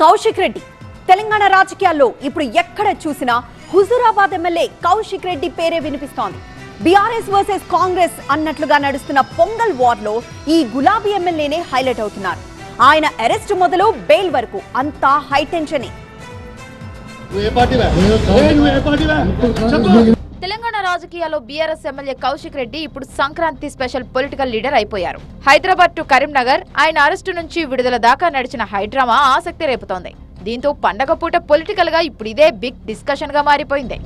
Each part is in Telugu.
కౌశిక్ రెడ్డి తెలంగాణ రాజకీయాల్లో ఇప్పుడు ఎక్కడ చూసినా హుజూరాబాద్ ఎమ్మెల్యే కౌశిక్ రెడ్డి పేరే వినిపిస్తోంది. బీఆర్ఎస్ వర్సెస్ కాంగ్రెస్ అన్నట్లుగా నడుస్తున్న పొంగల్ వార్ లో ఈ గులాబీ ఎమ్మెల్యేనే హైలైట్ అవుతున్నారు. ఆయన అరెస్ట్ మొదలు బెయిల్ వరకు అంతా హై టెన్షనే. తెలంగాణ రాజకీయాల్లో బీఆర్ఎస్ ఎమ్మెల్యే కౌశిక్ రెడ్డి ఇప్పుడు సంక్రాంతి స్పెషల్ పొలిటికల్ లీడర్ అయిపోయారు. హైదరాబాద్ టు కరీంనగర్ ఆయన అరెస్టు నుంచి విడుదల దాకా నడిచిన హైడ్రామా ఆసక్తి రేపుతోంది. దీంతో పండగ పూట పొలిటికల్ గా ఇప్పుడు ఇదే బిగ్ డిస్కషన్ గా మారిపోయింది.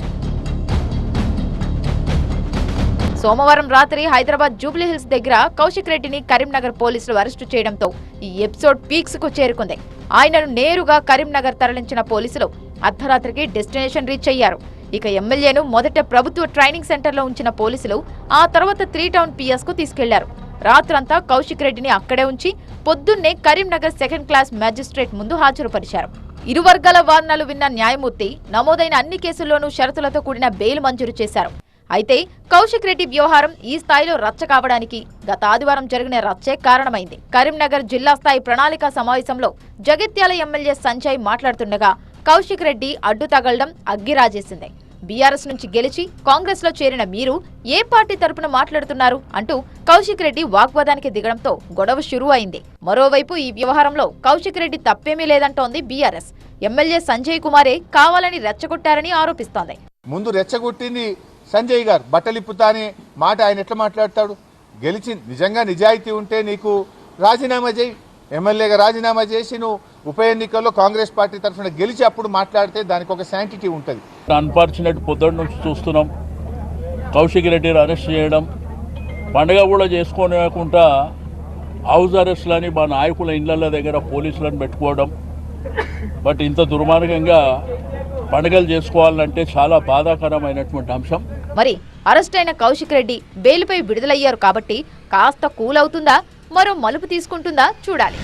సోమవారం రాత్రి హైదరాబాద్ జూబ్లీ హిల్స్ దగ్గర కౌశిక్ రెడ్డిని కరీంనగర్ పోలీసులు అరెస్టు చేయడంతో ఈ ఎపిసోడ్ పీక్స్ కు చేరుకుంది. ఆయనను నేరుగా కరీంనగర్ తరలించిన పోలీసులు అర్ధరాత్రికి డెస్టినేషన్ రీచ్ అయ్యారు. ఇక ఎమ్మెల్యేను మొదట ప్రభుత్వ ట్రైనింగ్ సెంటర్ లో ఉంచిన పోలీసులు ఆ తర్వాత 3 టౌన్ పిఎస్ కు తీసుకెళ్లారు. రాత్రంతా కౌశిక్ రెడ్డిని అక్కడే ఉంచి పొద్దున్నే కరీంనగర్ 2nd క్లాస్ మ్యాజిస్ట్రేట్ ముందు హాజరుపరిచారు. ఇరు వర్గాల వాదనలు విన్న న్యాయమూర్తి నమోదైన అన్ని కేసుల్లోనూ షరతులతో కూడిన బెయిల్ మంజూరు చేశారు. అయితే కౌశిక్ రెడ్డి వ్యవహారం ఈ స్థాయిలో రచ్చ కావడానికి గత ఆదివారం జరిగిన రచ్చే కారణమైంది. కరీంనగర్ జిల్లా స్థాయి ప్రణాళిక సమావేశంలో జగిత్యాల ఎమ్మెల్యే సంజయ్ మాట్లాడుతుండగా కౌశిక్ రెడ్డి అడ్డు తగలడం అగ్గిరాజేసింది. బీఆర్ఎస్ నుంచి గెలిచి కాంగ్రెస్ లో చేరిన మీరు ఏ పార్టీ తరపున మాట్లాడుతున్నారు అంటూ కౌశిక్ రెడ్డి వాగ్వాదానికి దిగడంతో గొడవ షురూ అయింది. మరోవైపు ఈ వ్యవహారంలో కౌశిక్ రెడ్డి తప్పేమీ లేదంటోంది బీఆర్ఎస్. ఎమ్మెల్యే సంజయ్ కుమారే కావాలని రెచ్చగొట్టారని ఆరోపిస్తోంది. ముందు రెచ్చగొట్టింది సంజయ్ గారు. బట్టలిప్పుతా అనే మాట ఆయన ఎట్లా మాట్లాడతాడు? గెలిచి నిజంగా నిజాయితీ ఉంటే నీకు రాజీనామా చేయి, ఎమ్మెల్యేగా రాజీనామా చేసి నువ్వు ఉప ఎన్నికల్లో కాంగ్రెస్ పార్టీ తరఫున గెలిచి అప్పుడు మాట్లాడితే దానికి ఒక శాంటిటీ ఉంటుంది. అన్ఫార్చునేట్ పొద్దున్న నుంచి చూస్తున్నాం కౌశిక్ రెడ్డిని అరెస్ట్ చేయడం, పండగ కూడా చేసుకోలేకుండా హౌస్ అరెస్ట్లని మా నాయకుల ఇళ్ల దగ్గర పోలీసులను పెట్టుకోవడం. బట్ ఇంత దుర్మార్గంగా పండుగలు చేసుకోవాలంటే చాలా బాధాకరమైనటువంటి అంశం. మరి అరెస్ట్ అయిన కౌశిక్ రెడ్డి బెయిల్పై విడుదలయ్యారు కాబట్టి కాస్త కూల్ అవుతుందా, మరో మలుపు తీసుకుంటుందా చూడాలి.